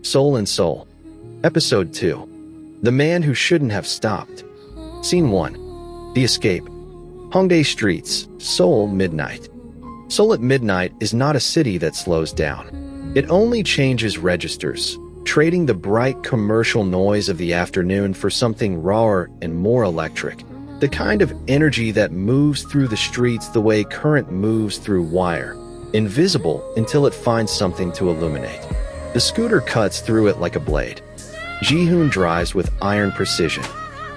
Seoul and Seoul. Episode 2. The Man Who Shouldn't Have Stopped. Scene 1. The Escape. Hongdae Streets, Seoul, midnight. Seoul at midnight is not a city that slows down. It only changes registers, trading the bright commercial noise of the afternoon for something rawer and more electric. The kind of energy that moves through the streets the way current moves through wire, invisible until it finds something to illuminate. The scooter cuts through it like a blade. Ji-Hoon drives with iron precision.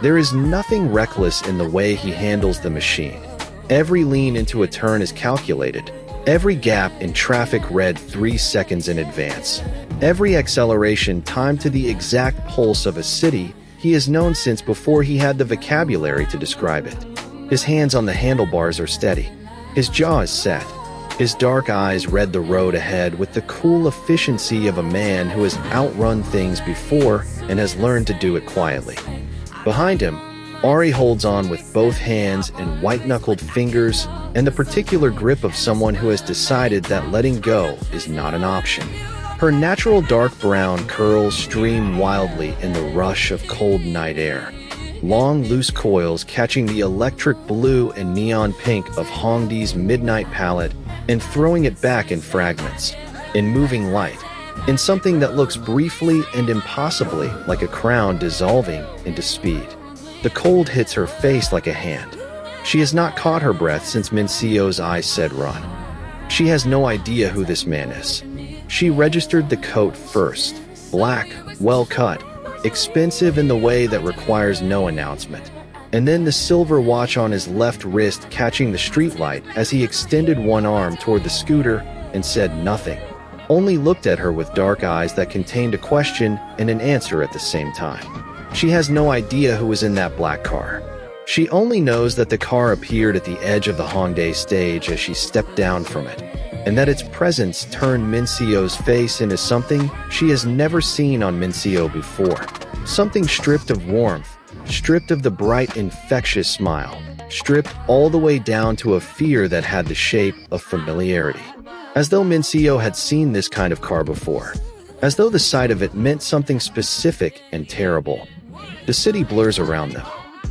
There is nothing reckless in the way he handles the machine. Every lean into a turn is calculated. Every gap in traffic read 3 seconds in advance. Every acceleration timed to the exact pulse of a city he has known since before he had the vocabulary to describe it. His hands on the handlebars are steady. His jaw is set. His dark eyes read the road ahead with the cool efficiency of a man who has outrun things before and has learned to do it quietly. Behind him, Ari holds on with both hands and white-knuckled fingers and the particular grip of someone who has decided that letting go is not an option. Her natural dark brown curls stream wildly in the rush of cold night air. Long, loose coils catching the electric blue and neon pink of Hongdae's midnight palette and throwing it back in fragments, in moving light, in something that looks briefly and impossibly like a crown dissolving into speed. The cold hits her face like a hand. She has not caught her breath since Min Seo's eyes said run. She has no idea who this man is. She registered the coat first, black, well-cut, expensive in the way that requires no announcement, and then the silver watch on his left wrist catching the streetlight as he extended one arm toward the scooter and said nothing, only looked at her with dark eyes that contained a question and an answer at the same time. She has no idea who was in that black car. She only knows that the car appeared at the edge of the Hongdae stage as she stepped down from it, and that its presence turned Min Seo's face into something she has never seen on Min Seo before. Something stripped of warmth, stripped of the bright, infectious smile, stripped all the way down to a fear that had the shape of familiarity. As though Min Seo had seen this kind of car before. As though the sight of it meant something specific and terrible. The city blurs around them.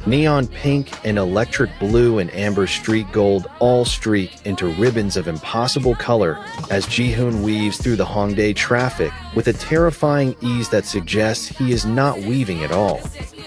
Neon pink and electric blue and amber street gold all streak into ribbons of impossible color as Ji-Hoon weaves through the Hongdae traffic with a terrifying ease that suggests he is not weaving at all,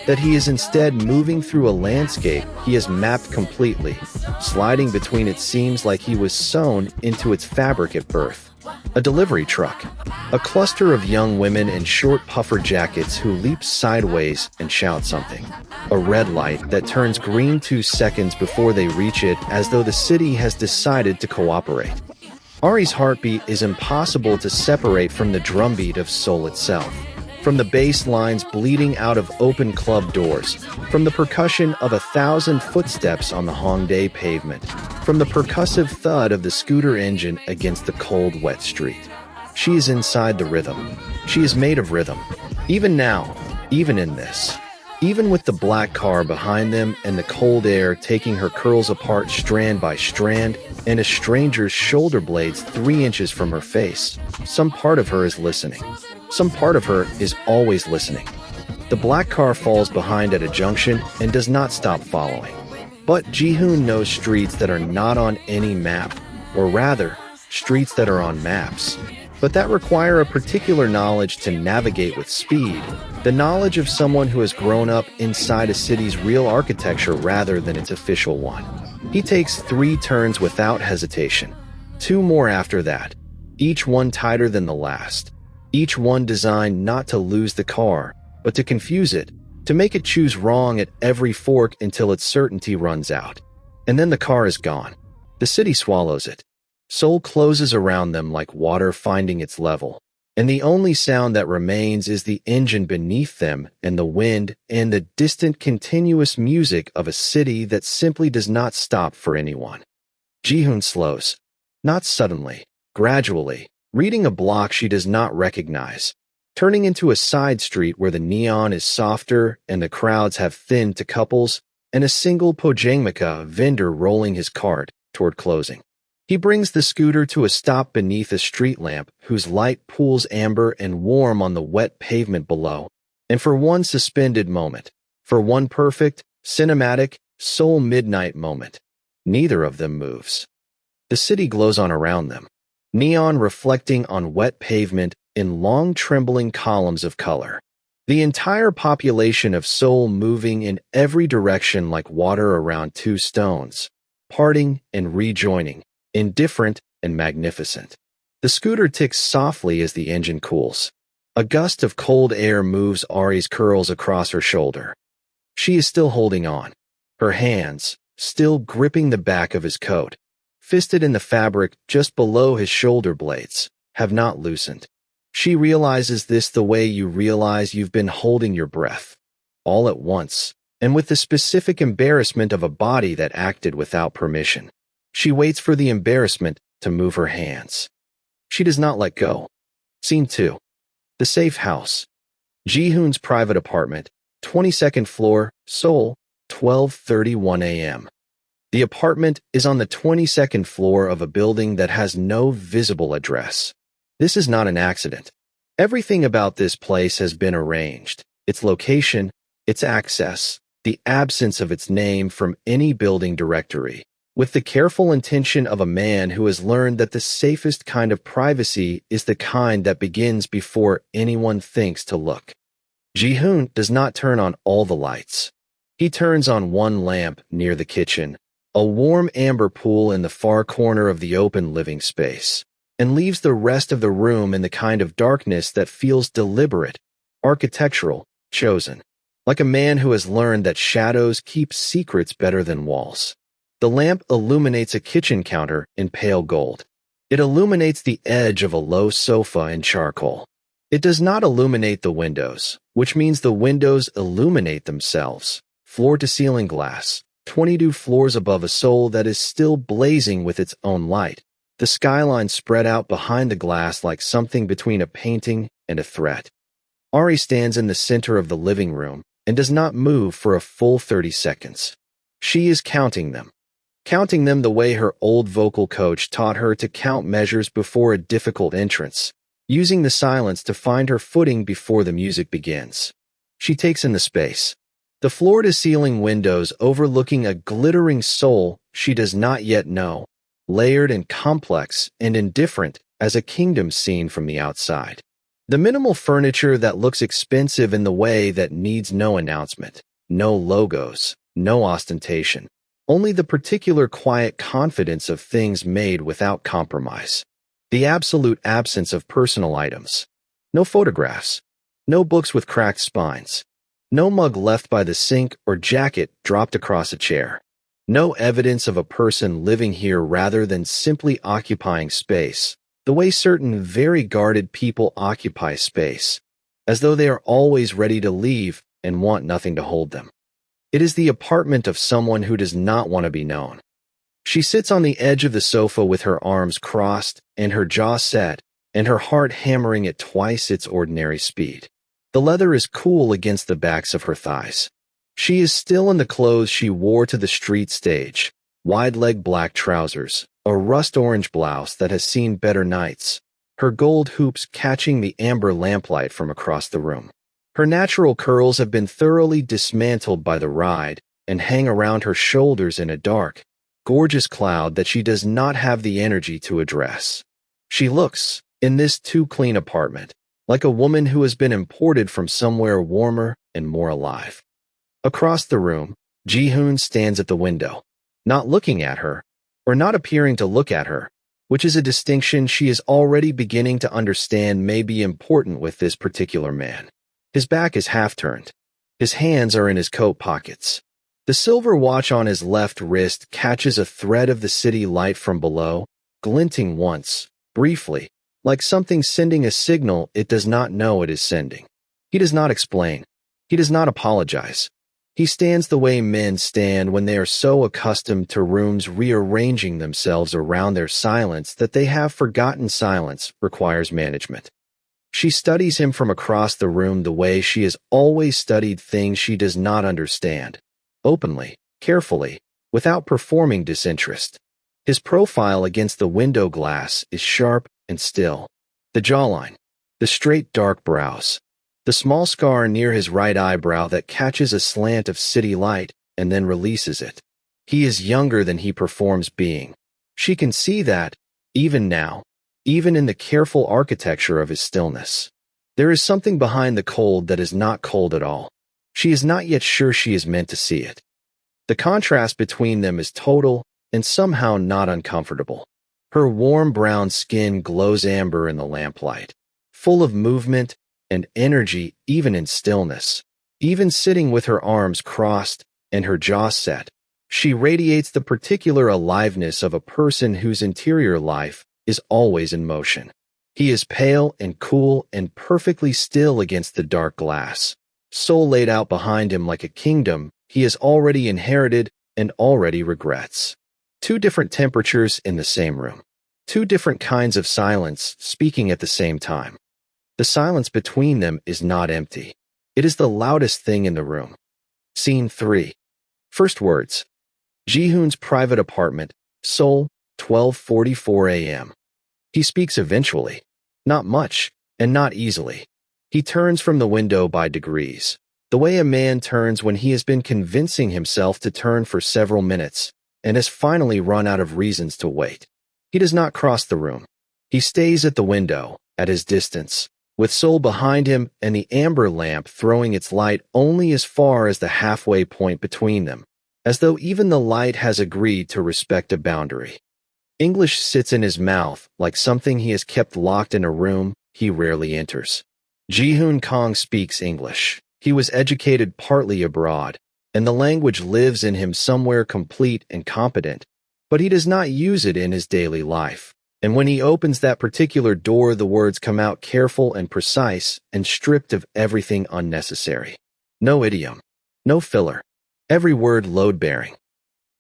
that he is instead moving through a landscape he has mapped completely, sliding between its seams like he was sewn into its fabric at birth. A delivery truck. A cluster of young women in short puffer jackets who leap sideways and shout something. A red light that turns green 2 seconds before they reach it as though the city has decided to cooperate. Ari's heartbeat is impossible to separate from the drumbeat of Seoul itself. From the bass lines bleeding out of open club doors, from the percussion of 1,000 footsteps on the Hongdae pavement, from the percussive thud of the scooter engine against the cold, wet street. She is inside the rhythm. She is made of rhythm. Even now, even in this. Even with the black car behind them and the cold air taking her curls apart strand by strand and a stranger's shoulder blades 3 inches from her face, some part of her is listening. Some part of her is always listening. The black car falls behind at a junction and does not stop following. But Ji-Hoon knows streets that are not on any map, or rather, streets that are on maps, but that require a particular knowledge to navigate with speed, the knowledge of someone who has grown up inside a city's real architecture rather than its official one. He takes 3 turns without hesitation, 2 more after that, each one tighter than the last. Each one designed not to lose the car, but to confuse it, to make it choose wrong at every fork until its certainty runs out. And then the car is gone. The city swallows it. Seoul closes around them like water finding its level. And the only sound that remains is the engine beneath them and the wind and the distant continuous music of a city that simply does not stop for anyone. Ji-Hoon slows. Not suddenly, gradually. Reading a block she does not recognize, turning into a side street where the neon is softer and the crowds have thinned to couples, and a single Pojangmaka vendor rolling his cart toward closing. He brings the scooter to a stop beneath a street lamp whose light pools amber and warm on the wet pavement below. And for one suspended moment, for one perfect, cinematic, Seoul midnight moment, neither of them moves. The city glows on around them, neon reflecting on wet pavement in long trembling columns of color. The entire population of Seoul moving in every direction like water around two stones, parting and rejoining, indifferent and magnificent. The scooter ticks softly as the engine cools. A gust of cold air moves Ari's curls across her shoulder. She is still holding on, her hands still gripping the back of his coat, fisted in the fabric just below his shoulder blades, have not loosened. She realizes this the way you realize you've been holding your breath, all at once, and with the specific embarrassment of a body that acted without permission. She waits for the embarrassment to move her hands. She does not let go. Scene 2. The safe house. Ji-Hoon's private apartment, 22nd floor, Seoul, 12:31 a.m. The apartment is on the 22nd floor of a building that has no visible address. This is not an accident. Everything about this place has been arranged. Its location, its access, the absence of its name from any building directory, with the careful intention of a man who has learned that the safest kind of privacy is the kind that begins before anyone thinks to look. Ji-Hoon does not turn on all the lights. He turns on one lamp near the kitchen, a warm amber pool in the far corner of the open living space, and leaves the rest of the room in the kind of darkness that feels deliberate, architectural, chosen, like a man who has learned that shadows keep secrets better than walls. The lamp illuminates a kitchen counter in pale gold. It illuminates the edge of a low sofa in charcoal. It does not illuminate the windows, which means the windows illuminate themselves. Floor-to-ceiling glass, 22 floors above a Seoul that is still blazing with its own light. The skyline spread out behind the glass like something between a painting and a threat. Ari stands in the center of the living room and does not move for a full 30 seconds. She is counting them the way her old vocal coach taught her to count measures before a difficult entrance, using the silence to find her footing before the music begins. She takes in the space. The floor-to-ceiling windows overlooking a glittering Seoul she does not yet know, layered and complex and indifferent as a kingdom seen from the outside. The minimal furniture that looks expensive in the way that needs no announcement, no logos, no ostentation, only the particular quiet confidence of things made without compromise. The absolute absence of personal items. No photographs. No books with cracked spines. No mug left by the sink or jacket dropped across a chair. No evidence of a person living here rather than simply occupying space, the way certain very guarded people occupy space, as though they are always ready to leave and want nothing to hold them. It is the apartment of someone who does not want to be known. She sits on the edge of the sofa with her arms crossed and her jaw set, and her heart hammering at twice its ordinary speed. The leather is cool against the backs of her thighs. She is still in the clothes she wore to the street stage, wide-leg black trousers, a rust-orange blouse that has seen better nights, her gold hoops catching the amber lamplight from across the room. Her natural curls have been thoroughly dismantled by the ride and hang around her shoulders in a dark, gorgeous cloud that she does not have the energy to address. She looks, in this too-clean apartment, like a woman who has been imported from somewhere warmer and more alive. Across the room, Ji-Hoon stands at the window, not looking at her, or not appearing to look at her, which is a distinction she is already beginning to understand may be important with this particular man. His back is half-turned. His hands are in his coat pockets. The silver watch on his left wrist catches a thread of the city light from below, glinting once, briefly, like something sending a signal it does not know it is sending. He does not explain. He does not apologize. He stands the way men stand when they are so accustomed to rooms rearranging themselves around their silence that they have forgotten silence requires management. She studies him from across the room the way she has always studied things she does not understand, openly, carefully, without performing disinterest. His profile against the window glass is sharp and still. The jawline, the straight dark brows, the small scar near his right eyebrow that catches a slant of city light and then releases it. He is younger than he performs being. She can see that, even now, even in the careful architecture of his stillness. There is something behind the cold that is not cold at all. She is not yet sure she is meant to see it. The contrast between them is total and somehow not uncomfortable. Her warm brown skin glows amber in the lamplight, full of movement and energy even in stillness. Even sitting with her arms crossed and her jaw set, she radiates the particular aliveness of a person whose interior life is always in motion. He is pale and cool and perfectly still against the dark glass. Seoul laid out behind him like a kingdom he has already inherited and already regrets. Two different temperatures in the same room. Two different kinds of silence speaking at the same time. The silence between them is not empty. It is the loudest thing in the room. Scene 3. First words. Ji-Hoon's private apartment, Seoul, 12:44 a.m. He speaks eventually. Not much, and not easily. He turns from the window by degrees, the way a man turns when he has been convincing himself to turn for several minutes, and has finally run out of reasons to wait. He does not cross the room. He stays at the window, at his distance, with Seoul behind him and the amber lamp throwing its light only as far as the halfway point between them, as though even the light has agreed to respect a boundary. English sits in his mouth like something he has kept locked in a room he rarely enters. Ji-Hoon Kang speaks English. He was educated partly abroad, and the language lives in him somewhere complete and competent, but he does not use it in his daily life. And when he opens that particular door, the words come out careful and precise and stripped of everything unnecessary. No idiom, no filler. Every word load-bearing.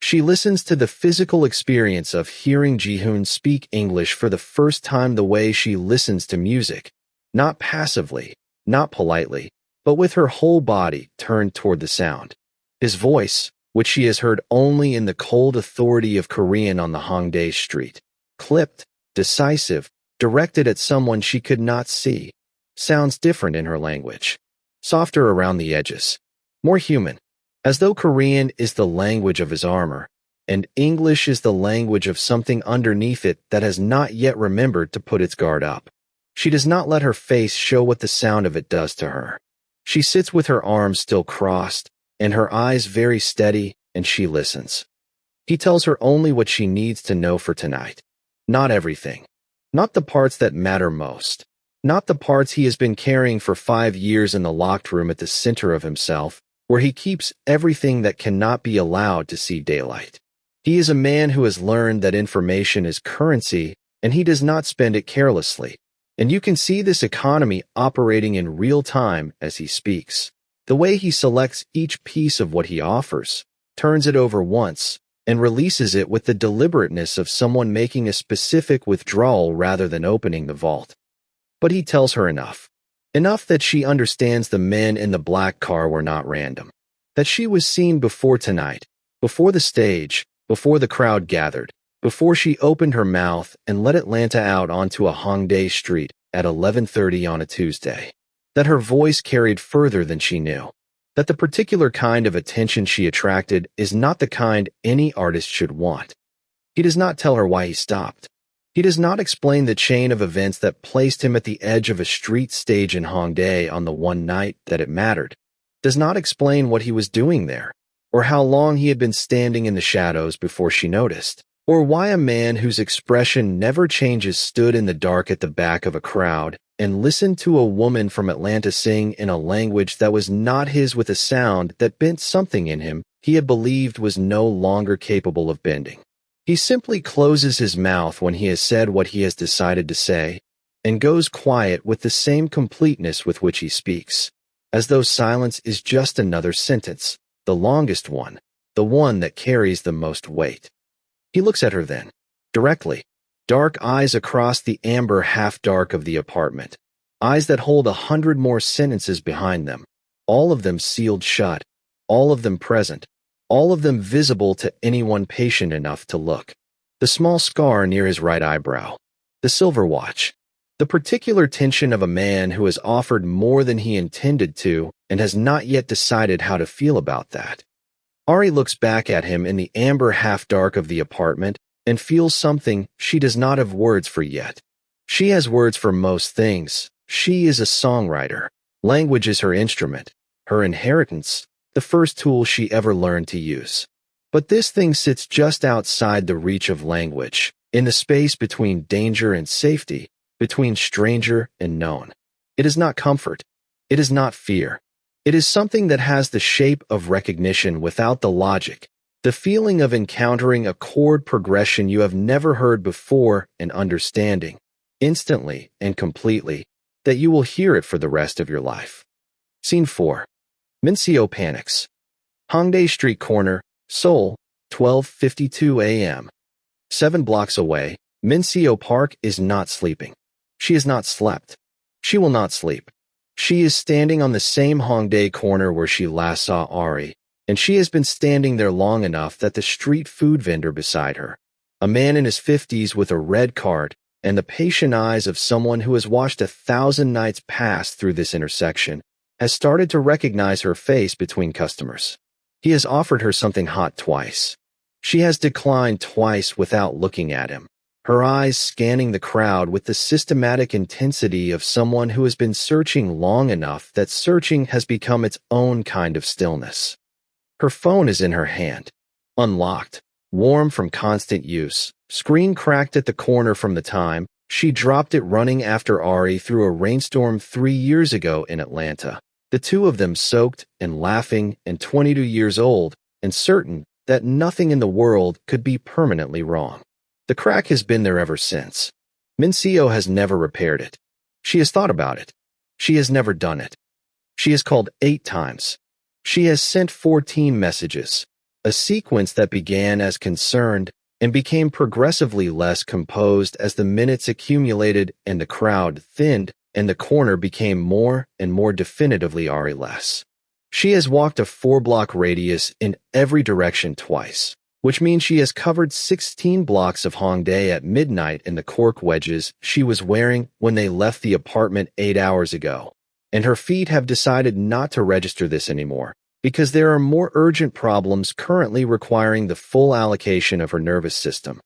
She listens to the physical experience of hearing Ji-Hoon speak English for the first time the way she listens to music, not passively, not politely, but with her whole body turned toward the sound. His voice, which she has heard only in the cold authority of Korean on the Hongdae street, clipped, decisive, directed at someone she could not see, sounds different in her language, softer around the edges, more human. As though Korean is the language of his armor, and English is the language of something underneath it that has not yet remembered to put its guard up. She does not let her face show what the sound of it does to her. She sits with her arms still crossed, and her eyes very steady, and she listens. He tells her only what she needs to know for tonight. Not everything. Not the parts that matter most. Not the parts he has been carrying for 5 years in the locked room at the center of himself, where he keeps everything that cannot be allowed to see daylight. He is a man who has learned that information is currency, and he does not spend it carelessly. And you can see this economy operating in real time as he speaks. The way he selects each piece of what he offers, turns it over once, and releases it with the deliberateness of someone making a specific withdrawal rather than opening the vault. But he tells her enough. Enough that she understands the men in the black car were not random. That she was seen before tonight, before the stage, before the crowd gathered, before she opened her mouth and let Atlanta out onto a Hongdae street at 11:30 on a Tuesday. That her voice carried further than she knew. That the particular kind of attention she attracted is not the kind any artist should want. He does not tell her why he stopped. He does not explain the chain of events that placed him at the edge of a street stage in Hongdae on the one night that it mattered. Does not explain what he was doing there, or how long he had been standing in the shadows before she noticed, or why a man whose expression never changes stood in the dark at the back of a crowd and listened to a woman from Atlanta sing in a language that was not his with a sound that bent something in him he had believed was no longer capable of bending. He simply closes his mouth when he has said what he has decided to say, and goes quiet with the same completeness with which he speaks, as though silence is just another sentence, the longest one, the one that carries the most weight. He looks at her then, directly, dark eyes across the amber half-dark of the apartment, eyes that hold 100 more sentences behind them, all of them sealed shut, all of them present, all of them visible to anyone patient enough to look. the small scar near his right eyebrow, the silver watch, the particular tension of a man who has offered more than he intended to and has not yet decided how to feel about that. Ari looks back at him in the amber half-dark of the apartment and feels something she does not have words for yet. She has words for most things. She is a songwriter. Language is her instrument, her inheritance, the first tool she ever learned to use. But this thing sits just outside the reach of language, in the space between danger and safety, between stranger and known. It is not comfort. It is not fear. It is something that has the shape of recognition without the logic, the feeling of encountering a chord progression you have never heard before and understanding, instantly and completely, that you will hear it for the rest of your life. Scene 4. Min-seo panics. Hongdae Street corner, Seoul, 12:52 a.m. 7 blocks away, Min-seo Park is not sleeping. She has not slept. She will not sleep. She is standing on the same Hongdae corner where she last saw Ari, and she has been standing there long enough that the street food vendor beside her, a man in his 50s with a red cart and the patient eyes of someone who has watched 1,000 nights pass through this intersection, has started to recognize her face between customers. He has offered her something hot twice. She has declined twice without looking at him, her eyes scanning the crowd with the systematic intensity of someone who has been searching long enough that searching has become its own kind of stillness. Her phone is in her hand, unlocked, warm from constant use, screen cracked at the corner from the time she dropped it running after Ari through a rainstorm 3 years ago in Atlanta. The two of them soaked and laughing and 22 years old and certain that nothing in the world could be permanently wrong. The crack has been there ever since. Min-seo has never repaired it. She has thought about it. She has never done it. She has called 8 times. She has sent 14 messages, a sequence that began as concerned and became progressively less composed as the minutes accumulated and the crowd thinned and the corner became more and more definitively Ari-less. She has walked a 4-block radius in every direction twice, which means she has covered 16 blocks of Hongdae at midnight in the cork wedges she was wearing when they left the apartment 8 hours ago. And her feet have decided not to register this anymore, because there are more urgent problems currently requiring the full allocation of her nervous system.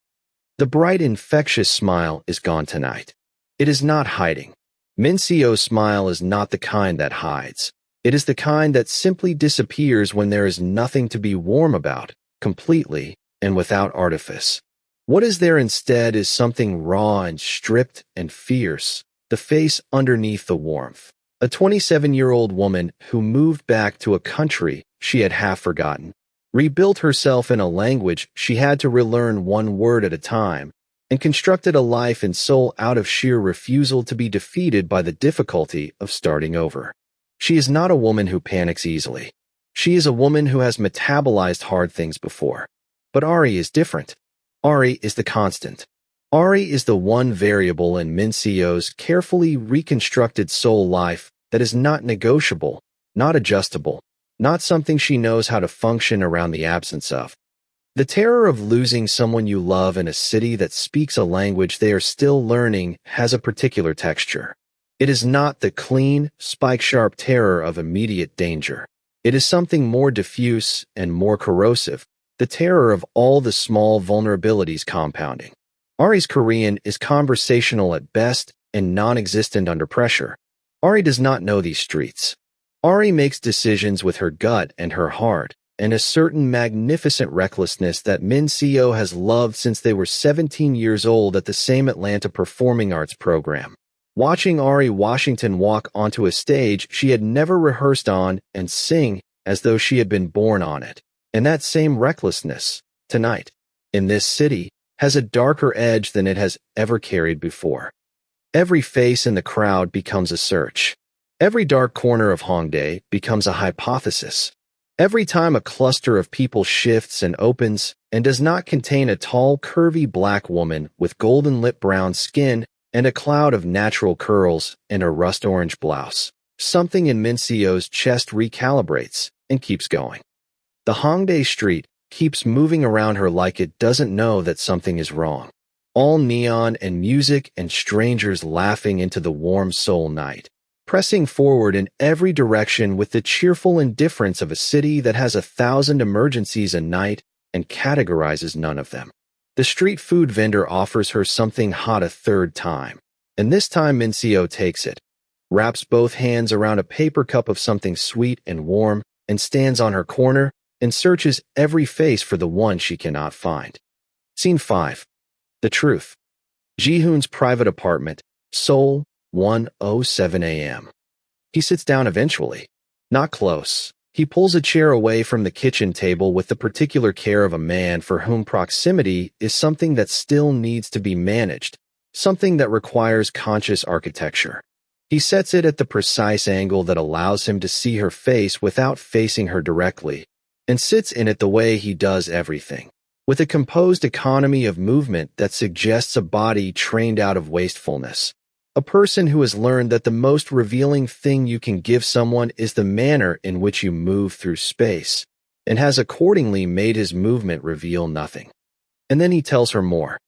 The bright, infectious smile is gone tonight. It is not hiding. Min-seo's smile is not the kind that hides. It is the kind that simply disappears when there is nothing to be warm about, completely and without artifice. What is there instead is something raw and stripped and fierce, the face underneath the warmth. A 27-year-old woman who moved back to a country she had half forgotten, rebuilt herself in a language she had to relearn one word at a time, and constructed a life in Seoul out of sheer refusal to be defeated by the difficulty of starting over. She is not a woman who panics easily. She is a woman who has metabolized hard things before. But Ari is different. Ari is the constant. Ari is the one variable in Min-seo's carefully reconstructed soul life that is not negotiable, not adjustable, not something she knows how to function around the absence of. The terror of losing someone you love in a city that speaks a language they are still learning has a particular texture. It is not the clean, spike-sharp terror of immediate danger. It is something more diffuse and more corrosive, the terror of all the small vulnerabilities compounding. Ari's Korean is conversational at best and non-existent under pressure. Ari does not know these streets. Ari makes decisions with her gut and her heart, and a certain magnificent recklessness that Min-seo has loved since they were 17 years old at the same Atlanta Performing Arts program. Watching Ari Washington walk onto a stage she had never rehearsed on and sing as though she had been born on it. And that same recklessness, tonight, in this city, has a darker edge than it has ever carried before. Every face in the crowd becomes a search. Every dark corner of Hongdae becomes a hypothesis. Every time a cluster of people shifts and opens and does not contain a tall, curvy black woman with golden lip brown skin and a cloud of natural curls and a rust orange blouse, something in Min-seo's chest recalibrates and keeps going. The Hongdae street, keeps moving around her like it doesn't know that something is wrong. All neon and music and strangers laughing into the warm Seoul night, pressing forward in every direction with the cheerful indifference of a city that has 1,000 emergencies a night and categorizes none of them. The street food vendor offers her something hot a third time, and this time Minseo takes it, wraps both hands around a paper cup of something sweet and warm, and stands on her corner and searches every face for the one she cannot find. Scene 5. The truth. Ji-Hoon's private apartment, Seoul, 1:07 a.m. He sits down eventually. Not close. He pulls a chair away from the kitchen table with the particular care of a man for whom proximity is something that still needs to be managed, something that requires conscious architecture. He sets it at the precise angle that allows him to see her face without facing her directly, and sits in it the way he does everything, with a composed economy of movement that suggests a body trained out of wastefulness. A person who has learned that the most revealing thing you can give someone is the manner in which you move through space, and has accordingly made his movement reveal nothing. And then he tells her more.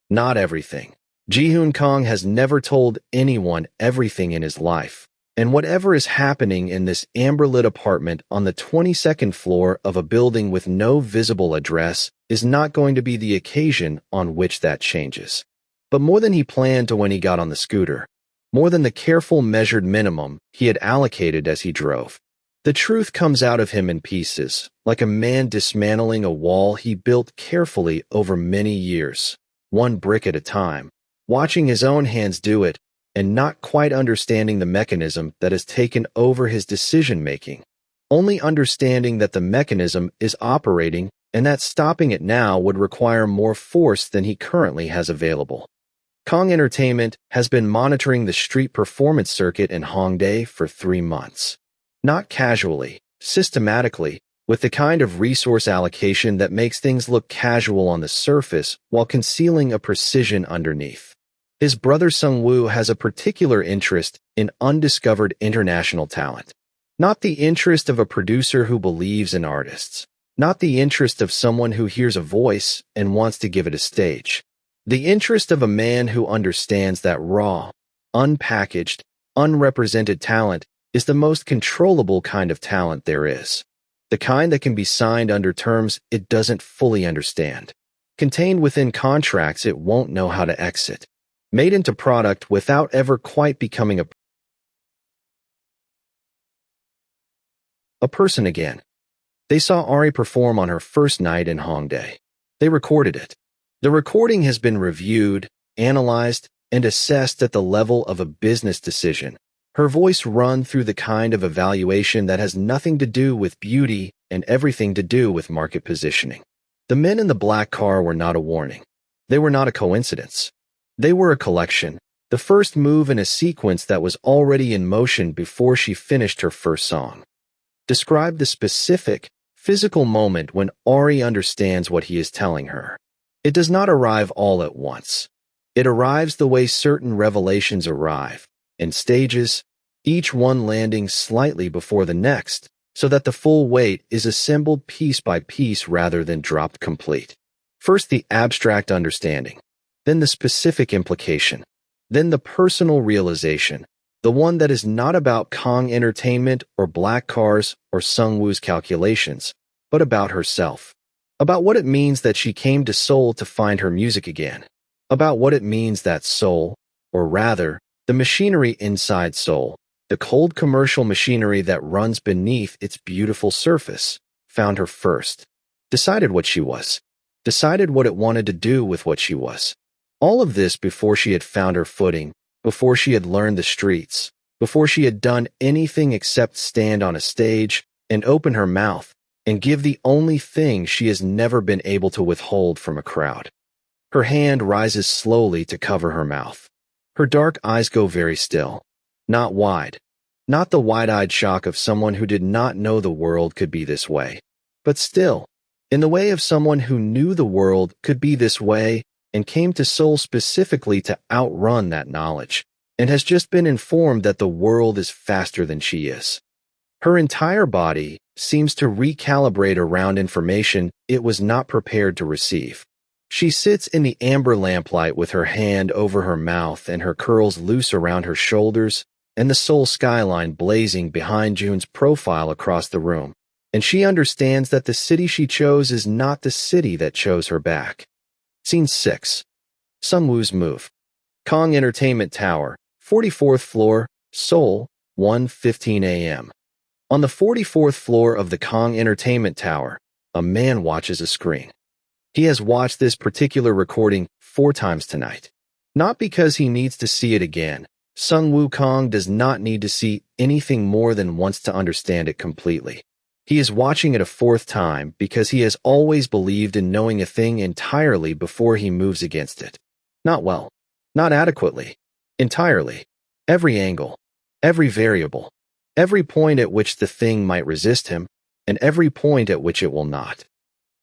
Not everything. Ji-Hoon Kang has never told anyone everything in his life, and whatever is happening in this amber-lit apartment on the 22nd floor of a building with no visible address is not going to be the occasion on which that changes. But more than he planned to when he got on the scooter, more than the careful measured minimum he had allocated as he drove. The truth comes out of him in pieces, like a man dismantling a wall he built carefully over many years, one brick at a time, watching his own hands do it and not quite understanding the mechanism that has taken over his decision-making, only understanding that the mechanism is operating and that stopping it now would require more force than he currently has available. Kang Entertainment has been monitoring the street performance circuit in Hongdae for 3 months. Not casually, systematically, with the kind of resource allocation that makes things look casual on the surface while concealing a precision underneath. His brother Sung-woo has a particular interest in undiscovered international talent. Not the interest of a producer who believes in artists. Not the interest of someone who hears a voice and wants to give it a stage. The interest of a man who understands that raw, unpackaged, unrepresented talent is the most controllable kind of talent there is. The kind that can be signed under terms it doesn't fully understand. Contained within contracts it won't know how to exit. Made into product without ever quite becoming a person again. They saw Ari perform on her first night in Hongdae. They recorded it. The recording has been reviewed, analyzed, and assessed at the level of a business decision. Her voice run through the kind of evaluation that has nothing to do with beauty and everything to do with market positioning. The men in the black car were not a warning. They were not a coincidence. They were a collection, the first move in a sequence that was already in motion before she finished her first song. Describe the specific, physical moment when Ari understands what he is telling her. It does not arrive all at once. It arrives the way certain revelations arrive, in stages, each one landing slightly before the next, so that the full weight is assembled piece by piece rather than dropped complete. First the abstract understanding, then the specific implication, then the personal realization, the one that is not about Kang Entertainment or black cars or Sung-woo's calculations, but about herself. About what it means that she came to Seoul to find her music again. About what it means that Seoul, or rather, the machinery inside Seoul, the cold commercial machinery that runs beneath its beautiful surface, found her first. Decided what she was. Decided what it wanted to do with what she was. All of this before she had found her footing, before she had learned the streets, before she had done anything except stand on a stage and open her mouth and give the only thing she has never been able to withhold from a crowd. Her hand rises slowly to cover her mouth. Her dark eyes go very still, not wide, not the wide-eyed shock of someone who did not know the world could be this way, but still, in the way of someone who knew the world could be this way and came to Seoul specifically to outrun that knowledge, and has just been informed that the world is faster than she is. Her entire body, seems to recalibrate around information it was not prepared to receive. She sits in the amber lamplight with her hand over her mouth and her curls loose around her shoulders, and the Seoul skyline blazing behind Ji-Hoon's profile across the room. And she understands that the city she chose is not the city that chose her back. Scene 6. Sung-woo's move. Kang Entertainment Tower, 44th floor, Seoul, 1:15 a.m. On the 44th floor of the Kang Entertainment Tower, a man watches a screen. He has watched this particular recording 4 times tonight. Not because he needs to see it again. Sung-woo Kang does not need to see anything more than once to understand it completely. He is watching it a 4th time because he has always believed in knowing a thing entirely before he moves against it. Not well, not adequately, entirely. Every angle, every variable, every point at which the thing might resist him, and every point at which it will not.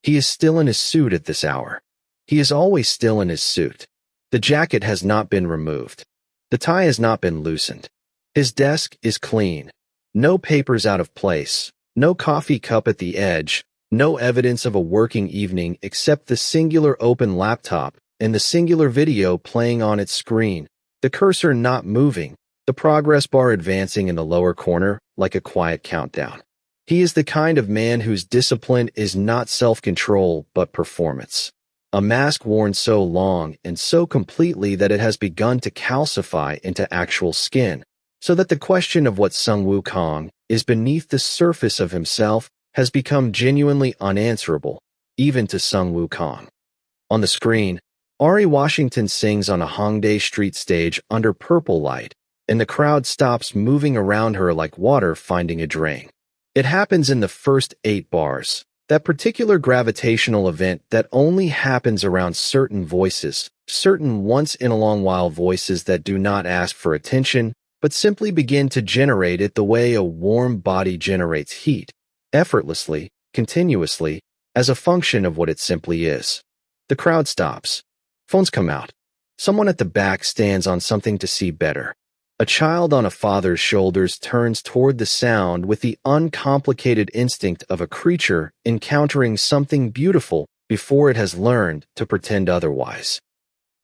He is still in his suit at this hour. He is always still in his suit. The jacket has not been removed. The tie has not been loosened. His desk is clean. No papers out of place. No coffee cup at the edge, no evidence of a working evening except the singular open laptop and the singular video playing on its screen, the cursor not moving, the progress bar advancing in the lower corner like a quiet countdown. He is the kind of man whose discipline is not self-control but performance. A mask worn so long and so completely that it has begun to calcify into actual skin, so that the question of what Sung-woo Kang is beneath the surface of himself has become genuinely unanswerable, even to Sung-woo Kang. On the screen, Ari Washington sings on a Hongdae street stage under purple light, and the crowd stops moving around her like water finding a drain. It happens in the first 8 bars, that particular gravitational event that only happens around certain voices, certain once-in-a-long-while voices that do not ask for attention, but simply begin to generate it the way a warm body generates heat, effortlessly, continuously, as a function of what it simply is. The crowd stops. Phones come out. Someone at the back stands on something to see better. A child on a father's shoulders turns toward the sound with the uncomplicated instinct of a creature encountering something beautiful before it has learned to pretend otherwise.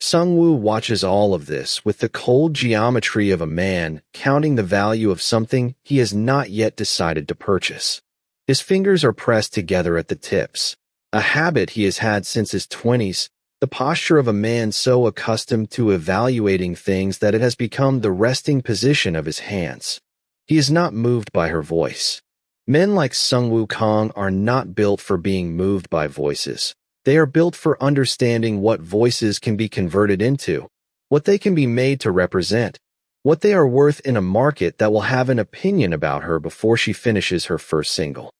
Sung-woo watches all of this with the cold geometry of a man counting the value of something he has not yet decided to purchase. His fingers are pressed together at the tips, a habit he has had since his 20s, the posture of a man so accustomed to evaluating things that it has become the resting position of his hands. He is not moved by her voice. Men like Sung-woo Kang are not built for being moved by voices. They are built for understanding what voices can be converted into, what they can be made to represent, what they are worth in a market that will have an opinion about her before she finishes her first single.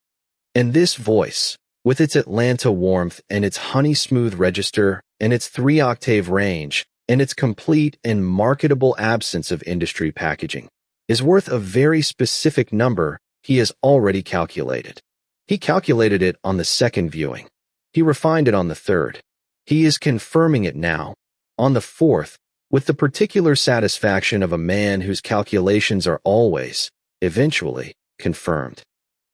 And this voice, with its Atlanta warmth and its honey-smooth register and its 3-octave range and its complete and marketable absence of industry packaging, is worth a very specific number he has already calculated. He calculated it on the 2nd viewing. He refined it on the 3rd. He is confirming it now, on the 4th, with the particular satisfaction of a man whose calculations are always, eventually, confirmed.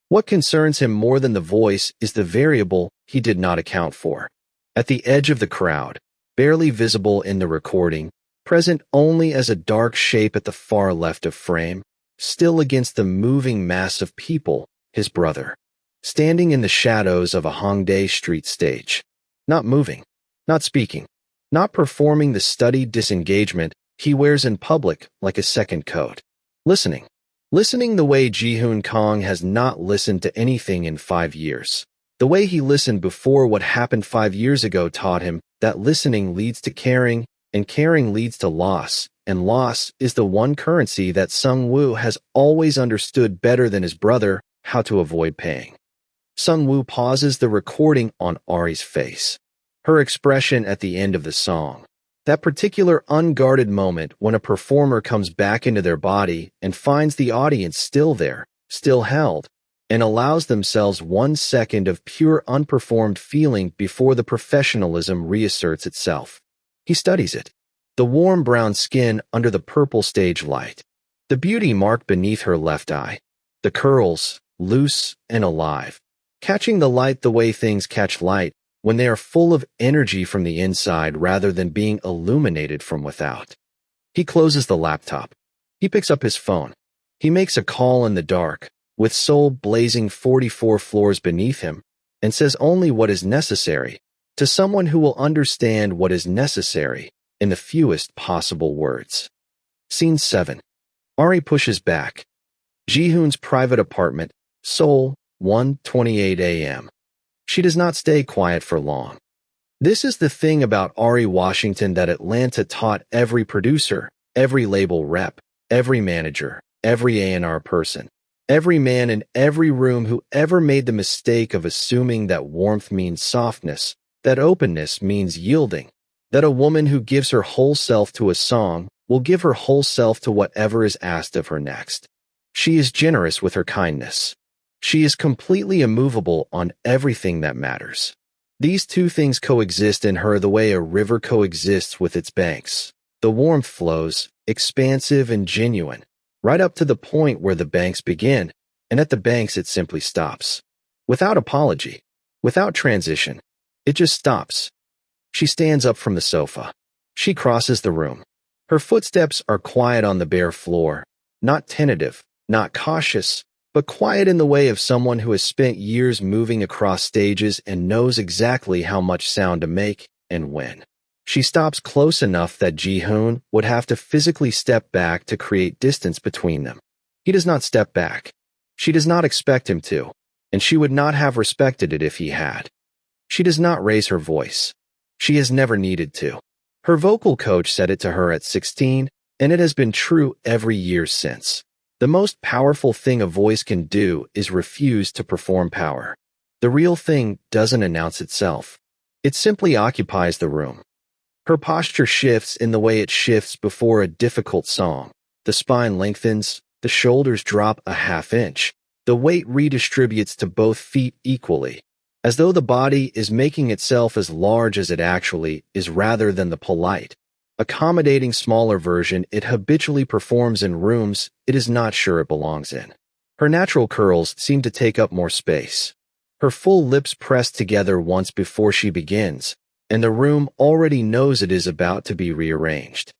What concerns him more than the voice is the variable he did not account for. At the edge of the crowd, barely visible in the recording, present only as a dark shape at the far left of frame, still against the moving mass of people, his brother. Standing in the shadows of a Hongdae street stage, not moving, not speaking, not performing the studied disengagement he wears in public like a second coat. Listening the way Ji-Hoon Kang has not listened to anything in 5 years. The way he listened before what happened 5 years ago taught him that listening leads to caring, and caring leads to loss, and loss is the one currency that Sung-woo has always understood better than his brother how to avoid paying. Sung-woo pauses the recording on Ari's face. Her expression at the end of the song. That particular unguarded moment when a performer comes back into their body and finds the audience still there, still held, and allows themselves 1 second of pure unperformed feeling before the professionalism reasserts itself. He studies it. The warm brown skin under the purple stage light. The beauty mark beneath her left eye. The curls, loose, and alive, catching the light the way things catch light, when they are full of energy from the inside rather than being illuminated from without. He closes the laptop. He picks up his phone. He makes a call in the dark, with Seoul blazing 44 floors beneath him, and says only what is necessary, to someone who will understand what is necessary in the fewest possible words. Scene 7. Ari pushes back. Ji-Hoon's private apartment, Seoul, 1:28 a.m. She does not stay quiet for long. This is the thing about Ari Washington that Atlanta taught every producer, every label rep, every manager, every A&R person, every man in every room who ever made the mistake of assuming that warmth means softness, that openness means yielding, that a woman who gives her whole self to a song will give her whole self to whatever is asked of her next. She is generous with her kindness. She is completely immovable on everything that matters. These two things coexist in her the way a river coexists with its banks. The warmth flows, expansive and genuine, right up to the point where the banks begin, and at the banks it simply stops. Without apology, without transition, it just stops. She stands up from the sofa. She crosses the room. Her footsteps are quiet on the bare floor, not tentative, not cautious, but quiet in the way of someone who has spent years moving across stages and knows exactly how much sound to make and when. She stops close enough that Ji-Hoon would have to physically step back to create distance between them. He does not step back. She does not expect him to, and she would not have respected it if he had. She does not raise her voice. She has never needed to. Her vocal coach said it to her at 16, and it has been true every year since. The most powerful thing a voice can do is refuse to perform power. The real thing doesn't announce itself. It simply occupies the room. Her posture shifts in the way it shifts before a difficult song. The spine lengthens, the shoulders drop a half inch. The weight redistributes to both feet equally, as though the body is making itself as large as it actually is rather than the polite, accommodating smaller version it habitually performs in rooms it is not sure it belongs in. Her natural curls seem to take up more space. Her full lips press together once before she begins, and the room already knows it is about to be rearranged.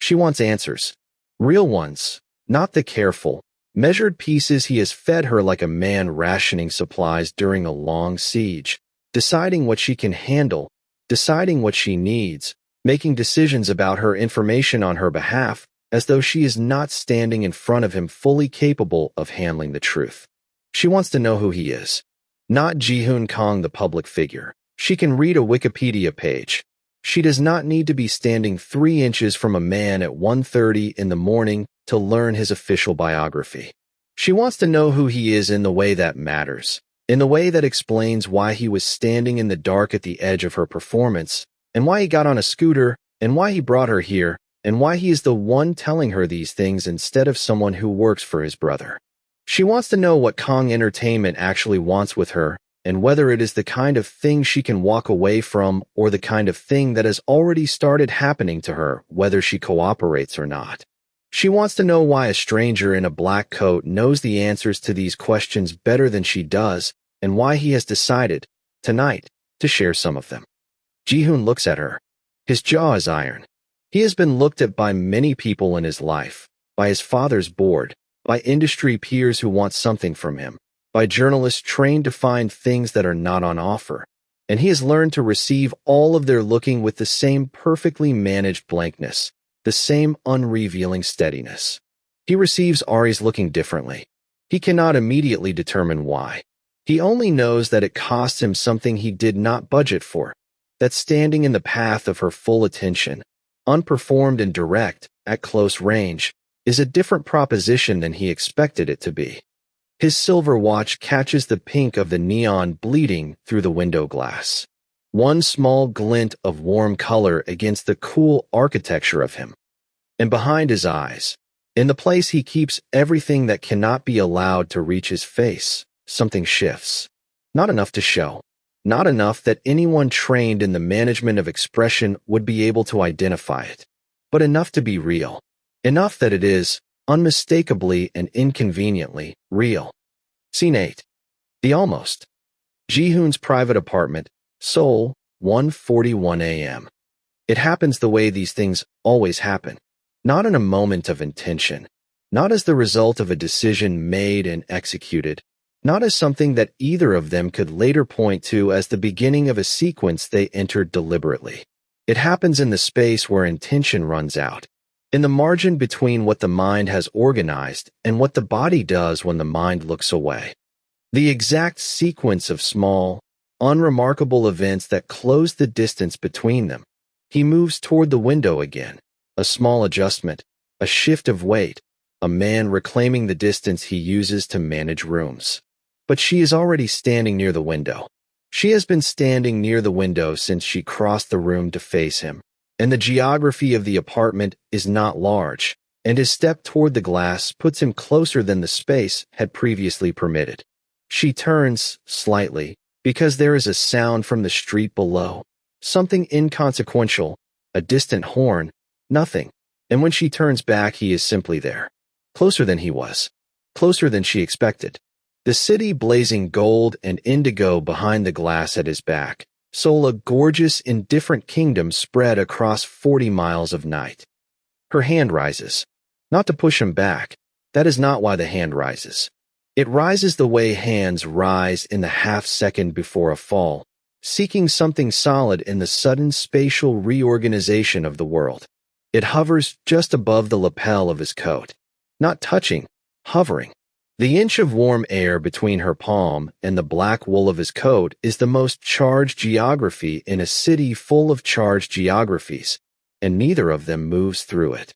She wants answers. Real ones, not the careful, measured pieces he has fed her like a man rationing supplies during a long siege, deciding what she can handle, deciding what she needs, making decisions about her information on her behalf, as though she is not standing in front of him fully capable of handling the truth. She wants to know who he is. Not Ji-Hoon Kang, the public figure. She can read a Wikipedia page. She does not need to be standing 3 inches from a man at 1:30 in the morning to learn his official biography. She wants to know who he is in the way that matters, in the way that explains why he was standing in the dark at the edge of her performance, and why he got on a scooter, and why he brought her here, and why he is the one telling her these things instead of someone who works for his brother. She wants to know what Kang Entertainment actually wants with her, and whether it is the kind of thing she can walk away from or the kind of thing that has already started happening to her, whether she cooperates or not. She wants to know why a stranger in a black coat knows the answers to these questions better than she does, and why he has decided, tonight, to share some of them. Ji-Hoon looks at her. His jaw is iron. He has been looked at by many people in his life, by his father's board, by industry peers who want something from him, by journalists trained to find things that are not on offer, and he has learned to receive all of their looking with the same perfectly managed blankness, the same unrevealing steadiness. He receives Ari's looking differently. He cannot immediately determine why. He only knows that it costs him something he did not budget for, that standing in the path of her full attention, unperformed and direct, at close range, is a different proposition than he expected it to be. His silver watch catches the pink of the neon bleeding through the window glass. One small glint of warm color against the cool architecture of him. And behind his eyes, in the place he keeps everything that cannot be allowed to reach his face, something shifts. Not enough to show. Not enough that anyone trained in the management of expression would be able to identify it. But enough to be real. Enough that it is, unmistakably and inconveniently, real. Scene 8. The Almost. Ji-Hoon's private apartment, Seoul, 1:41 a.m. It happens the way these things always happen, not in a moment of intention, not as the result of a decision made and executed, not as something that either of them could later point to as the beginning of a sequence they entered deliberately. It happens in the space where intention runs out, in the margin between what the mind has organized and what the body does when the mind looks away. The exact sequence of small, unremarkable events that close the distance between them. He moves toward the window again, a small adjustment, a shift of weight, a man reclaiming the distance he uses to manage rooms. But she is already standing near the window. She has been standing near the window since she crossed the room to face him, and the geography of the apartment is not large, and his step toward the glass puts him closer than the space had previously permitted. She turns, slightly, because there is a sound from the street below. Something inconsequential, a distant horn, nothing. And when she turns back, he is simply there. Closer than he was. Closer than she expected. The city blazing gold and indigo behind the glass at his back. Seoul, a gorgeous, indifferent kingdom spread across 40 miles of night. Her hand rises. Not to push him back. That is not why the hand rises. It rises the way hands rise in the half-second before a fall, seeking something solid in the sudden spatial reorganization of the world. It hovers just above the lapel of his coat. Not touching, hovering. The inch of warm air between her palm and the black wool of his coat is the most charged geography in a city full of charged geographies, and neither of them moves through it.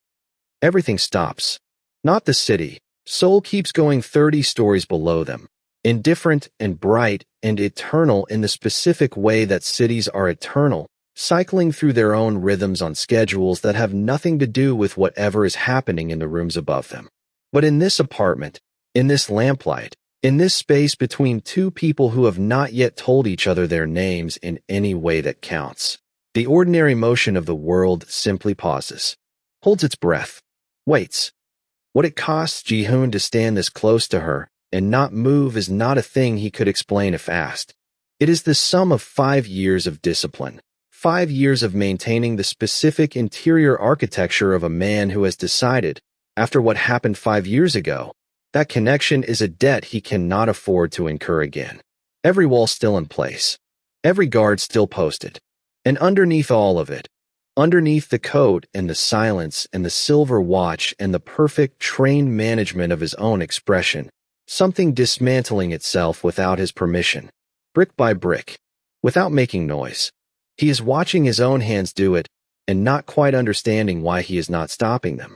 Everything stops. Not the city. Seoul keeps going 30 stories below them, indifferent and bright and eternal in the specific way that cities are eternal, cycling through their own rhythms on schedules that have nothing to do with whatever is happening in the rooms above them. But in this apartment, in this lamplight, in this space between two people who have not yet told each other their names in any way that counts, the ordinary motion of the world simply pauses, holds its breath, waits. What it costs Ji-Hoon to stand this close to her and not move is not a thing he could explain if asked. It is the sum of 5 years of discipline, 5 years of maintaining the specific interior architecture of a man who has decided, after what happened 5 years ago, that connection is a debt he cannot afford to incur again. Every wall still in place, every guard still posted, and underneath all of it, underneath the coat and the silence and the silver watch and the perfect trained management of his own expression, something dismantling itself without his permission, brick by brick, without making noise. He is watching his own hands do it and not quite understanding why he is not stopping them.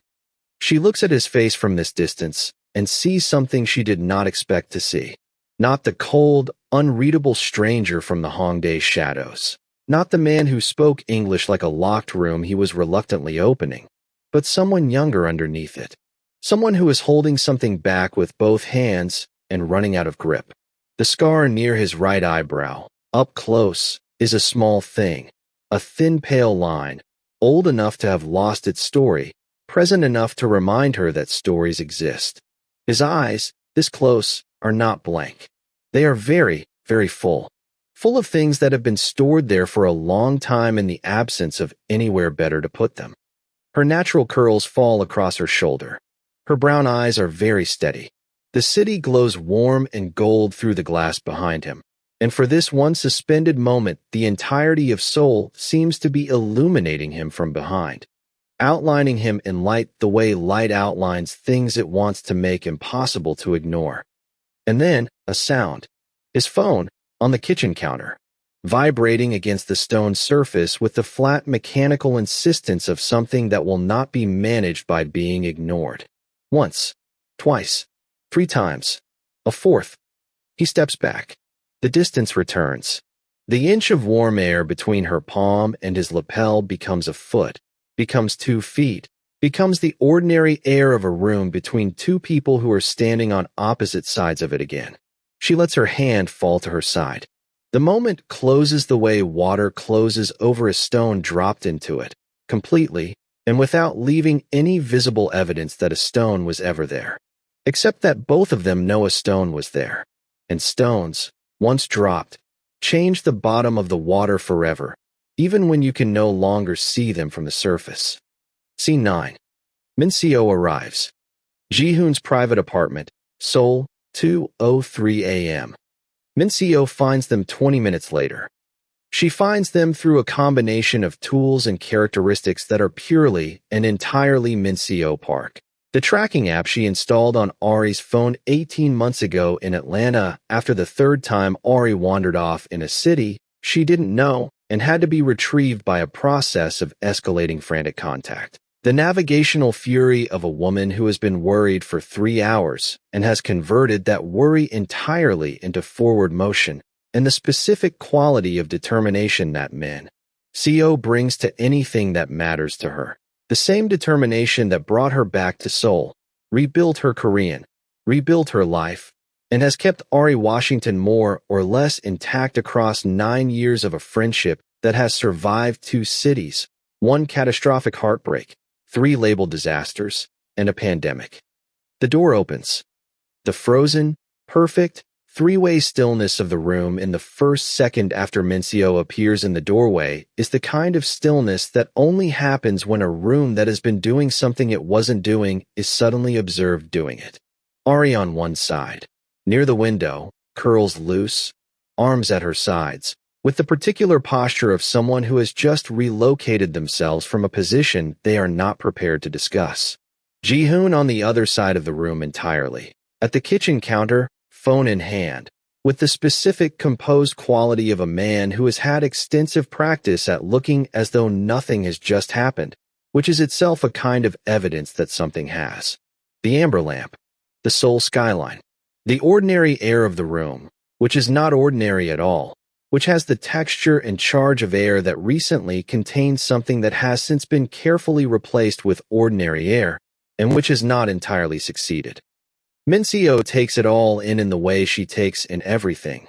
She looks at his face from this distance and sees something she did not expect to see. Not the cold, unreadable stranger from the Hongdae shadows. Not the man who spoke English like a locked room he was reluctantly opening, but someone younger underneath it. Someone who is holding something back with both hands and running out of grip. The scar near his right eyebrow, up close, is a small thing, a thin pale line, old enough to have lost its story, present enough to remind her that stories exist. His eyes, this close, are not blank. They are very, very full. Full of things that have been stored there for a long time in the absence of anywhere better to put them. Her natural curls fall across her shoulder. Her brown eyes are very steady. The city glows warm and gold through the glass behind him, and for this one suspended moment, the entirety of Seoul seems to be illuminating him from behind, outlining him in light the way light outlines things it wants to make impossible to ignore. And then, a sound. His phone, on the kitchen counter, vibrating against the stone surface with the flat mechanical insistence of something that will not be managed by being ignored. Once, twice, 3 times, a fourth. He steps back. The distance returns. The inch of warm air between her palm and his lapel becomes a foot, becomes 2 feet, becomes the ordinary air of a room between two people who are standing on opposite sides of it again. She lets her hand fall to her side. The moment closes the way water closes over a stone dropped into it, completely, and without leaving any visible evidence that a stone was ever there. except that both of them know a stone was there. And stones, once dropped, change the bottom of the water forever, even when you can no longer see them from the surface. Scene 9. Min Seo arrives. Ji-Hoon's private apartment, Seoul, 2:03 a.m. Min Seo finds them 20 minutes later. She finds them through a combination of tools and characteristics that are purely and entirely Min Seo Park. The tracking app she installed on Ari's phone 18 months ago in Atlanta after the third time Ari wandered off in a city she didn't know and had to be retrieved by a process of escalating frantic contact. The navigational fury of a woman who has been worried for 3 hours and has converted that worry entirely into forward motion, and the specific quality of determination that Min Seo brings to anything that matters to her. The same determination that brought her back to Seoul, rebuilt her Korean, rebuilt her life, and has kept Ari Washington more or less intact across 9 years of a friendship that has survived 2 cities, 1 catastrophic heartbreak, 3 labeled disasters, and a pandemic. The door opens. The frozen, perfect, 3-way stillness of the room in the first second after Min Seo appears in the doorway is the kind of stillness that only happens when a room that has been doing something it wasn't doing is suddenly observed doing it. Ari on one side, near the window, curls loose, arms at her sides, with the particular posture of someone who has just relocated themselves from a position they are not prepared to discuss. Ji-Hoon on the other side of the room entirely, at the kitchen counter, phone in hand, with the specific composed quality of a man who has had extensive practice at looking as though nothing has just happened, which is itself a kind of evidence that something has. The amber lamp, the Seoul skyline, the ordinary air of the room, which is not ordinary at all, which has the texture and charge of air that recently contained something that has since been carefully replaced with ordinary air, and which has not entirely succeeded. Min Seo takes it all in the way she takes in everything.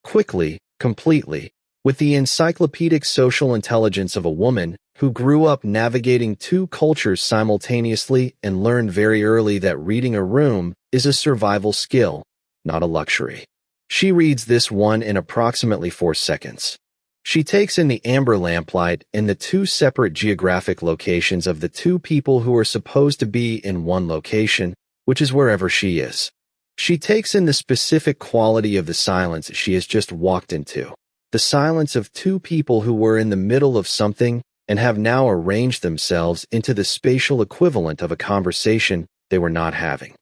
Quickly, completely, with the encyclopedic social intelligence of a woman who grew up navigating 2 cultures simultaneously and learned very early that reading a room is a survival skill, not a luxury. She reads this one in approximately 4 seconds. She takes in the amber lamplight and the 2 separate geographic locations of the 2 people who are supposed to be in one location, which is wherever she is. She takes in the specific quality of the silence she has just walked into, the silence of 2 people who were in the middle of something and have now arranged themselves into the spatial equivalent of a conversation they were not having.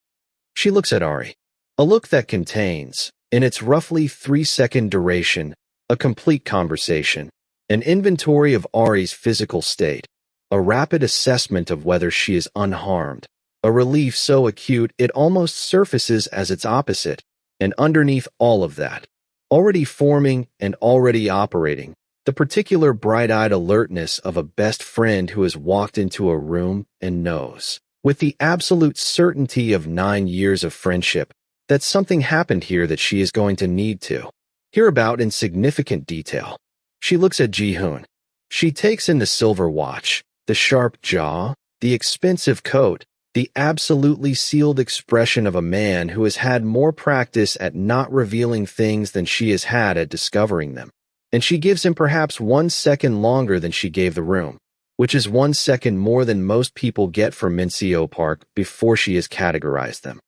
She looks at Ari, a look that contains, in its roughly 3-second duration, a complete conversation, an inventory of Ari's physical state, a rapid assessment of whether she is unharmed, a relief so acute it almost surfaces as its opposite, and underneath all of that, already forming and already operating, the particular bright-eyed alertness of a best friend who has walked into a room and knows, with the absolute certainty of 9 years of friendship, that something happened here that she is going to need to hear about in significant detail. She looks at Ji-Hoon. She takes in the silver watch, the sharp jaw, the expensive coat, the absolutely sealed expression of a man who has had more practice at not revealing things than she has had at discovering them. And she gives him perhaps 1 second longer than she gave the room, which is 1 second more than most people get from Min Seo Park before she has categorized them.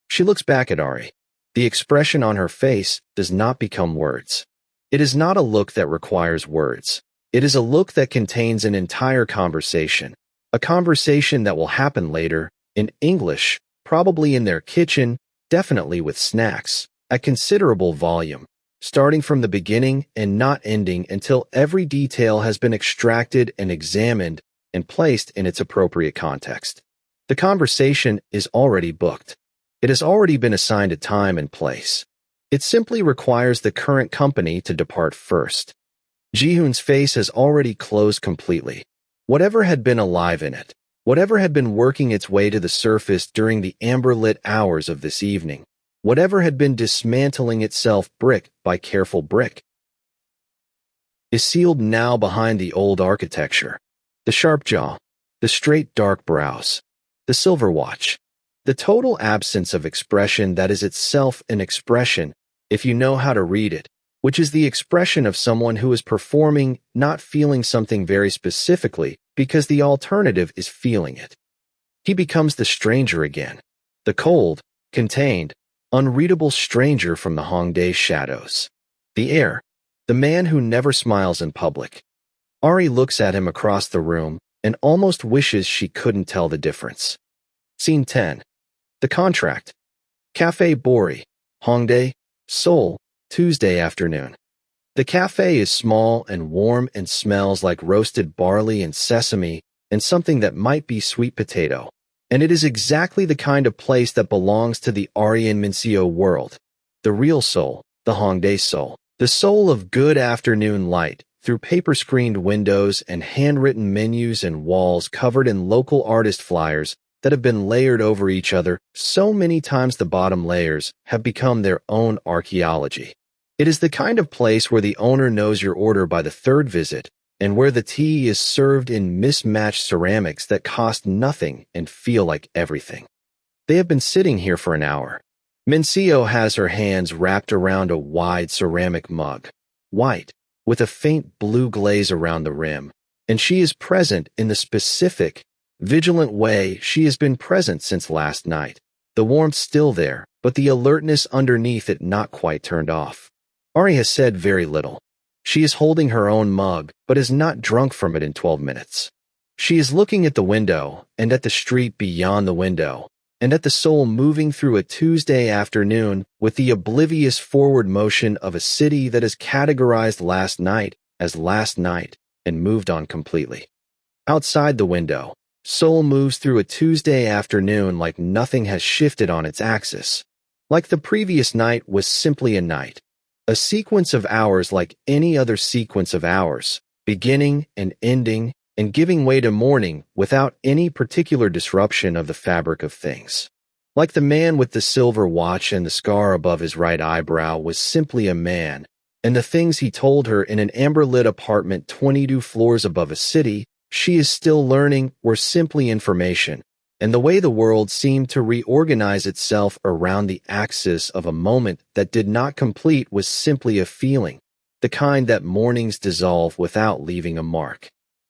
She looks back at Ari. The expression on her face does not become words. It is not a look that requires words. It is a look that contains an entire conversation, a conversation that will happen later, in English, probably in their kitchen, definitely with snacks, at considerable volume, starting from the beginning and not ending until every detail has been extracted and examined and placed in its appropriate context. The conversation is already booked. It has already been assigned a time and place. It simply requires the current company to depart first. Ji-Hoon's face has already closed completely. Whatever had been alive in it, whatever had been working its way to the surface during the amber-lit hours of this evening, whatever had been dismantling itself brick by careful brick, is sealed now behind the old architecture, the sharp jaw, the straight dark brows, the silver watch, The total absence of expression that is itself an expression, if you know how to read it, which is the expression of someone who is performing, not feeling something very specifically, because the alternative is feeling it. He becomes the stranger again, the cold, contained, unreadable stranger from the Hongdae shadows. The Heir, the man who never smiles in public. Ari looks at him across the room and almost wishes she couldn't tell the difference. Scene 10. The contract. Café Bori, Hongdae, Seoul, Tuesday afternoon. The cafe is small and warm and smells like roasted barley and sesame and something that might be sweet potato. And it is exactly the kind of place that belongs to the Ari and Minseo world. The real Seoul, the Hongdae Seoul. The Seoul of good afternoon light, through paper-screened windows and handwritten menus and walls covered in local artist flyers that have been layered over each other so many times the bottom layers have become their own archaeology. It is the kind of place where the owner knows your order by the third visit, and where the tea is served in mismatched ceramics that cost nothing and feel like everything. They have been sitting here for an hour. Minseo has her hands wrapped around a wide ceramic mug, white, with a faint blue glaze around the rim, and she is present in the specific, vigilant way she has been present since last night. The warmth still there, but the alertness underneath it not quite turned off. Ari has said very little. She is holding her own mug, but is not drunk from it in 12 minutes. She is looking at the window, and at the street beyond the window, and at the Seoul moving through a Tuesday afternoon with the oblivious forward motion of a city that has categorized last night as last night and moved on completely. Outside the window, Seoul moves through a Tuesday afternoon like nothing has shifted on its axis. Like the previous night was simply a night. A sequence of hours like any other sequence of hours, beginning and ending and giving way to morning without any particular disruption of the fabric of things. Like the man with the silver watch and the scar above his right eyebrow was simply a man, and the things he told her in an amber-lit apartment 22 floors above a city she is still learning were simply information, and the way the world seemed to reorganize itself around the axis of a moment that did not complete was simply a feeling, the kind that mornings dissolve without leaving a mark.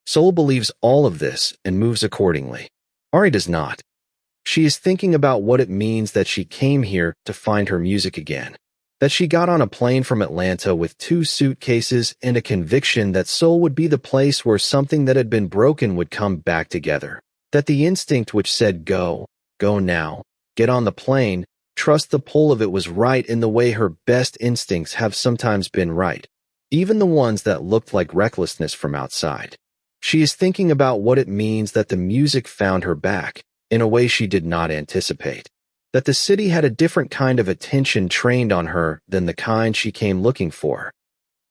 Seoul believes all of this and moves accordingly. Ari does not. She is thinking about what it means that she came here to find her music again, that she got on a plane from Atlanta with 2 suitcases and a conviction that Seoul would be the place where something that had been broken would come back together. That the instinct which said go now, get on the plane, trust the pull of it was right in the way her best instincts have sometimes been right, even the ones that looked like recklessness from outside. She is thinking about what it means that the music found her back, in a way she did not anticipate. That the city had a different kind of attention trained on her than the kind she came looking for.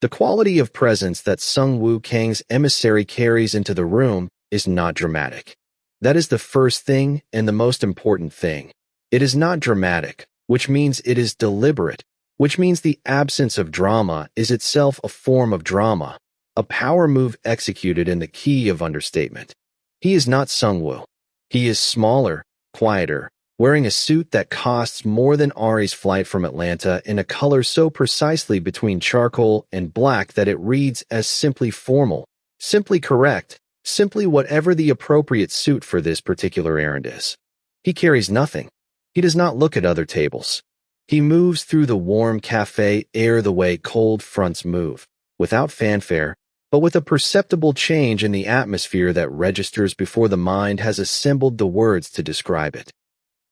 The quality of presence that Ji-Hoon Kang's emissary carries into the room is not dramatic. That is the first thing and the most important thing. It is not dramatic, which means it is deliberate, which means the absence of drama is itself a form of drama, a power move executed in the key of understatement. He is not Sungwoo. He is smaller, quieter, wearing a suit that costs more than Ari's flight from Atlanta in a color so precisely between charcoal and black that it reads as simply formal, simply correct, simply whatever the appropriate suit for this particular errand is. He carries nothing. He does not look at other tables. He moves through the warm cafe air the way cold fronts move, without fanfare, but with a perceptible change in the atmosphere that registers before the mind has assembled the words to describe it.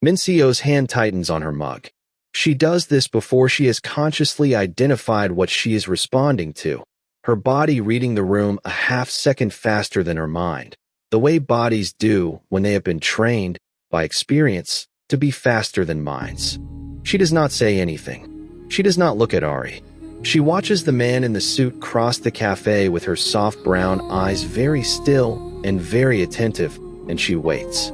Minseo's hand tightens on her mug. She does this before she has consciously identified what she is responding to, her body reading the room a half-second faster than her mind, the way bodies do when they have been trained, by experience, to be faster than minds. She does not say anything. She does not look at Ari. She watches the man in the suit cross the cafe with her soft brown eyes very still and very attentive, and she waits.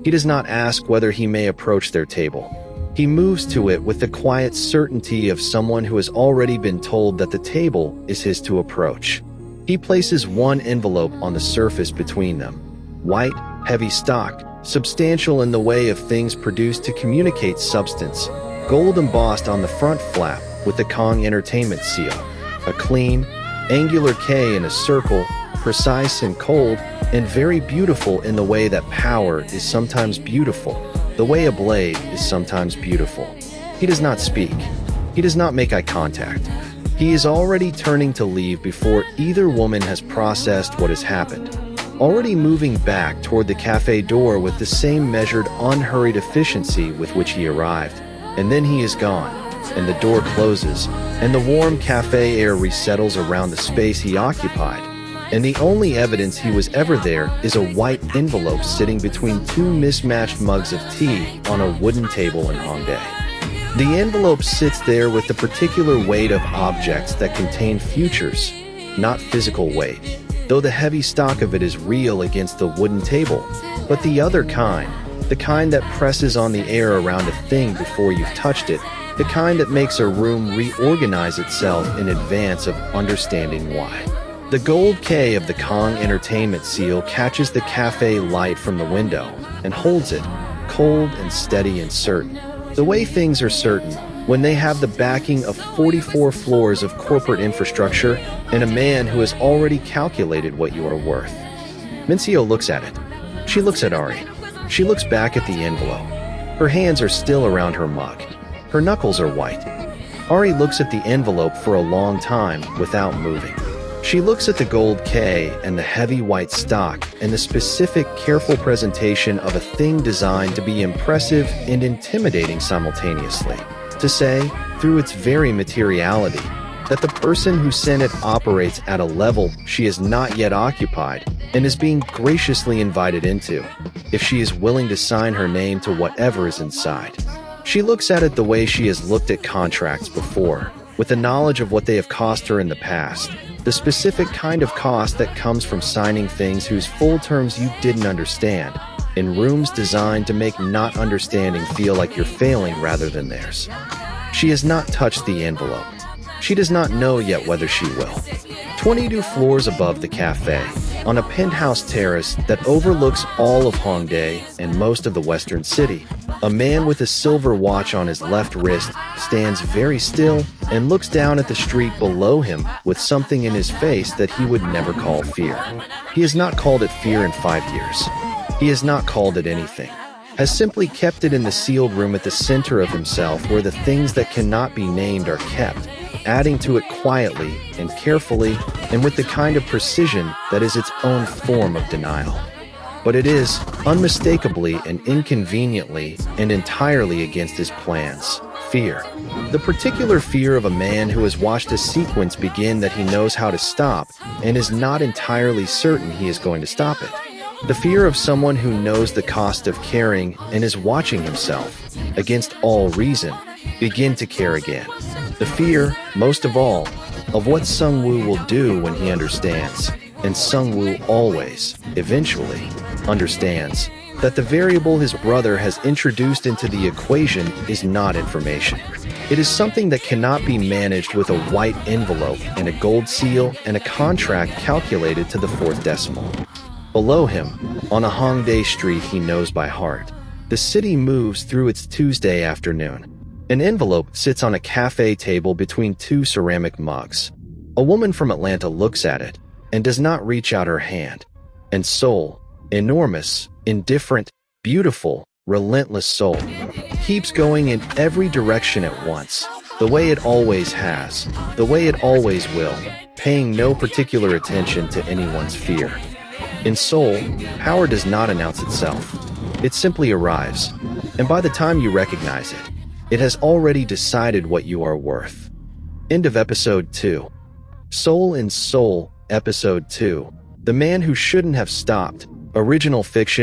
He does not ask whether he may approach their table. He moves to it with the quiet certainty of someone who has already been told that the table is his to approach. He places one envelope on the surface between them. White, heavy stock, substantial in the way of things produced to communicate substance, gold embossed on the front flap with the Kang Entertainment seal, a clean, angular K in a circle, precise and cold, and very beautiful in the way that power is sometimes beautiful, the way a blade is sometimes beautiful. He does not speak. He does not make eye contact. He is already turning to leave before either woman has processed what has happened, already moving back toward the cafe door with the same measured, unhurried efficiency with which he arrived. And then he is gone, and the door closes, and the warm cafe air resettles around the space he occupied. And the only evidence he was ever there is a white envelope sitting between two mismatched mugs of tea on a wooden table in Hongdae. The envelope sits there with the particular weight of objects that contain futures, not physical weight, though the heavy stock of it is real against the wooden table, but the other kind, the kind that presses on the air around a thing before you've touched it, the kind that makes a room reorganize itself in advance of understanding why. The gold K of the Kang Entertainment seal catches the cafe light from the window and holds it, cold and steady and certain. The way things are certain when they have the backing of 44 floors of corporate infrastructure and a man who has already calculated what you are worth. Minseo looks at it. She looks at Ari. She looks back at the envelope. Her hands are still around her mug. Her knuckles are white. Ari looks at the envelope for a long time without moving. She looks at the gold K and the heavy white stock and the specific, careful presentation of a thing designed to be impressive and intimidating simultaneously. To say, through its very materiality, that the person who sent it operates at a level she has not yet occupied and is being graciously invited into, if she is willing to sign her name to whatever is inside. She looks at it the way she has looked at contracts before, with the knowledge of what they have cost her in the past, the specific kind of cost that comes from signing things whose full terms you didn't understand, in rooms designed to make not understanding feel like you're failing rather than theirs. She has not touched the envelope. She does not know yet whether she will. 22 floors above the cafe, on a penthouse terrace that overlooks all of Hongdae and most of the western city, a man with a silver watch on his left wrist stands very still and looks down at the street below him with something in his face that he would never call fear. He has not called it fear in 5 years. He has not called it anything, has simply kept it in the sealed room at the center of himself where the things that cannot be named are kept, adding to it quietly and carefully and with the kind of precision that is its own form of denial. But it is, unmistakably and inconveniently and entirely against his plans, fear. The particular fear of a man who has watched a sequence begin that he knows how to stop and is not entirely certain he is going to stop it. The fear of someone who knows the cost of caring and is watching himself, against all reason, begin to care again. The fear, most of all, of what Sung-woo will do when he understands, and Sung-woo always, eventually, understands, that the variable his brother has introduced into the equation is not information. It is something that cannot be managed with a white envelope and a gold seal and a contract calculated to the fourth decimal. Below him, on a Hongdae street he knows by heart, the city moves through its Tuesday afternoon. An envelope sits on a cafe table between two ceramic mugs. A woman from Atlanta looks at it and does not reach out her hand. And Seoul, enormous, indifferent, beautiful, relentless Seoul, keeps going in every direction at once, the way it always has, the way it always will, paying no particular attention to anyone's fear. In Seoul, power does not announce itself. It simply arrives, and by the time you recognize it, it has already decided what you are worth. End of Episode 2. Seoul in Seoul, Episode 2. The Man Who Shouldn't Have Stopped. Original fiction.